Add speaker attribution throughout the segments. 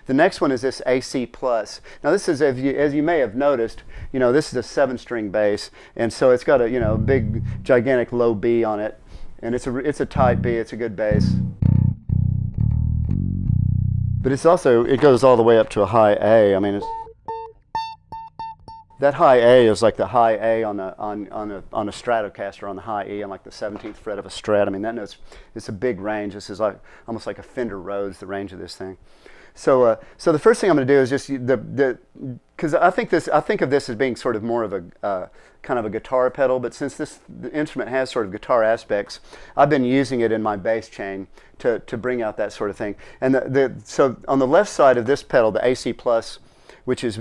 Speaker 1: The next one is this AC Plus. Now this is, as you may have noticed, this is a 7-string bass, and so it's got a big, gigantic low B on it, and it's a tight B. It's a good bass. But it goes all the way up to a high A. I mean, that high A is like the high A on a Stratocaster, on the high E on like the 17th fret of a Strat. I mean, that note's, it's a big range. This is like almost like a Fender Rhodes, the range of this thing. So the first thing I'm going to do is just because I think of this as being sort of more of a kind of a guitar pedal, but since the instrument has sort of guitar aspects, I've been using it in my bass chain to bring out that sort of thing. And so on the left side of this pedal, the AC Plus, which is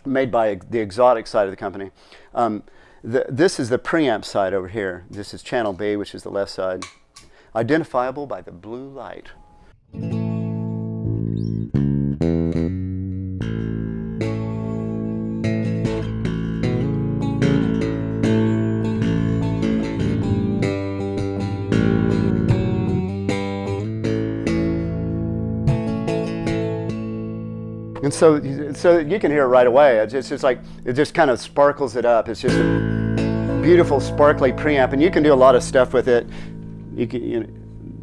Speaker 1: made by the Exotic side of the company, this is the preamp side over here. This is channel B, which is the left side, identifiable by the blue light. And so you can hear it right away. It's just like, it just kind of sparkles it up. It's just a beautiful, sparkly preamp, and you can do a lot of stuff with it.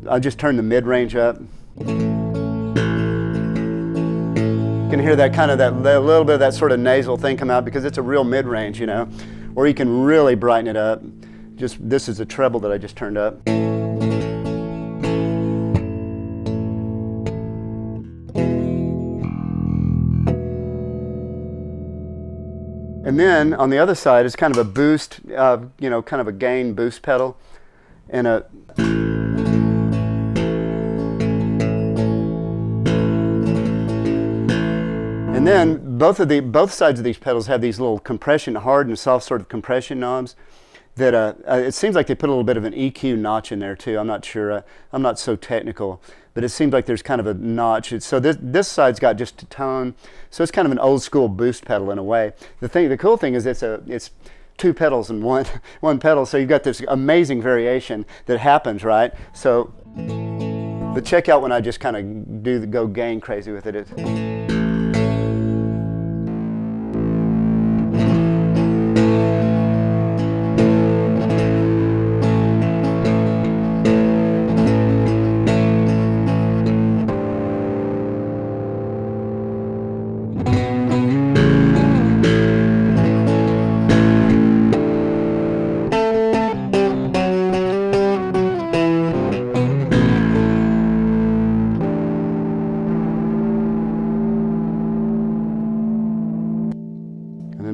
Speaker 1: I'll just turn the mid-range up. You can hear that kind of that little bit of that sort of nasal thing come out because it's a real mid-range, Or you can really brighten it up. This is a treble that I just turned up. And then on the other side is kind of a boost, kind of a gain boost pedal, and then both sides of these pedals have these little compression, hard and soft sort of compression knobs that it seems like they put a little bit of an EQ notch in there too. I'm not sure. I'm not so technical, but it seems like there's kind of a notch. So this side's got just a tone. So it's kind of an old school boost pedal in a way. The cool thing is it's 2 pedals in one pedal. So you've got this amazing variation that happens, right? So, but check out when I just kind of go gain crazy with it.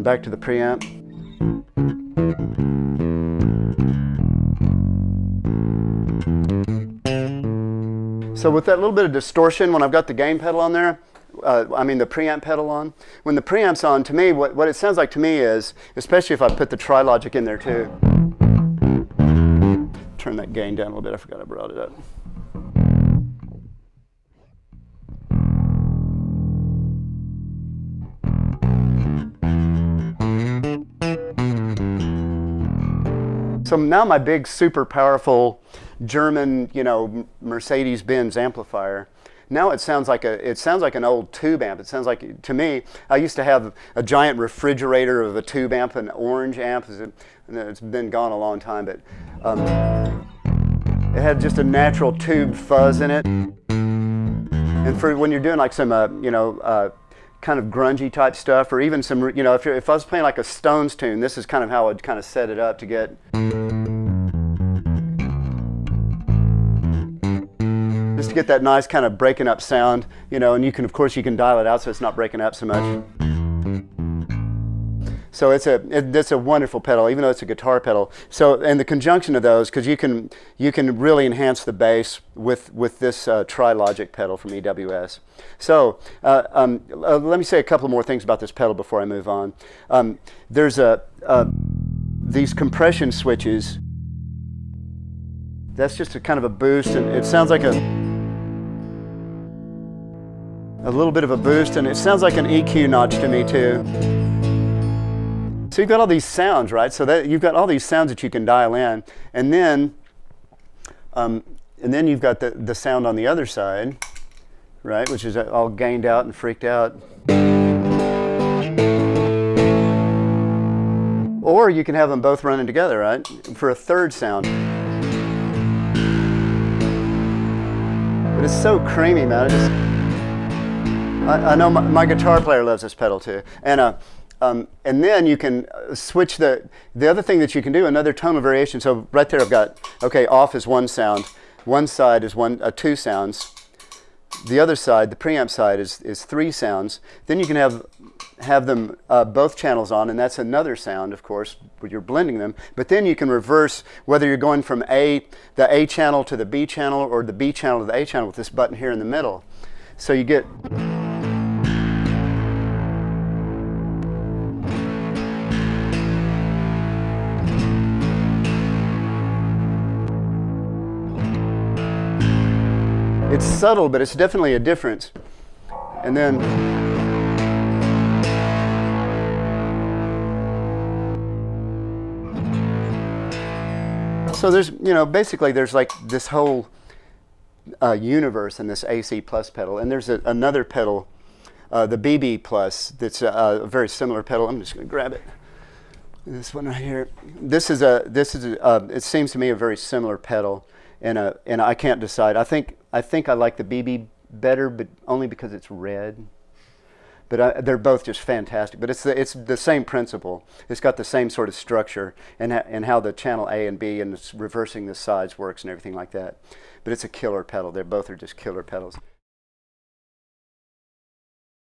Speaker 1: Back to the preamp. So with that little bit of distortion, when I've got the gain pedal on there, the preamp pedal on, when the preamp's on, to me, what it sounds like to me is, especially if I put the Trilogic in there too, turn that gain down a little bit, I forgot I brought it up. So now my big, super powerful German, Mercedes-Benz amplifier. Now it sounds like an old tube amp. It sounds like, to me, I used to have a giant refrigerator of a tube amp, an orange amp. It's been gone a long time, but it had just a natural tube fuzz in it. And for when you're doing like some, kind of grungy type stuff, or even some, if I was playing like a Stones tune, this is kind of how I'd kind of set it up to get. Just to get that nice kind of breaking up sound, and of course you can dial it out so it's not breaking up so much. So it's a wonderful pedal, even though it's a guitar pedal. So, and the conjunction of those, because you can really enhance the bass with this Trilogic pedal from EWS. So let me say a couple more things about this pedal before I move on. There's these compression switches. That's just a kind of a boost, and it sounds like a little bit of a boost, and it sounds like an EQ notch to me too. So you've got all these sounds, right? So that you've got all these sounds that you can dial in, and then you've got the sound on the other side. right, which is all gained out and freaked out. Or you can have them both running together, right, for a third sound. But it's so creamy, man. I know my guitar player loves this pedal too. And then you can switch the other thing that you can do, another tonal variation. So right there I've got, okay, off is one sound. One side is two sounds. The other side, the preamp side, is three sounds. Then you can have them both channels on, and that's another sound, of course, when you're blending them. But then you can reverse whether you're going from the A channel to the B channel or the B channel to the A channel with this button here in the middle. So you get... It's subtle, but it's definitely a difference. And then so there's, basically there's like this whole universe in this AC Plus pedal, and there's another pedal, the BB Plus, that's a very similar pedal. I'm just going to grab it. This one right here. It seems to me a very similar pedal. And I can't decide. I think I like the BB better, but only because it's red. But they're both just fantastic. But it's the same principle. It's got the same sort of structure and how the channel A and B and reversing the sides works and everything like that. But it's a killer pedal. Both are just killer pedals.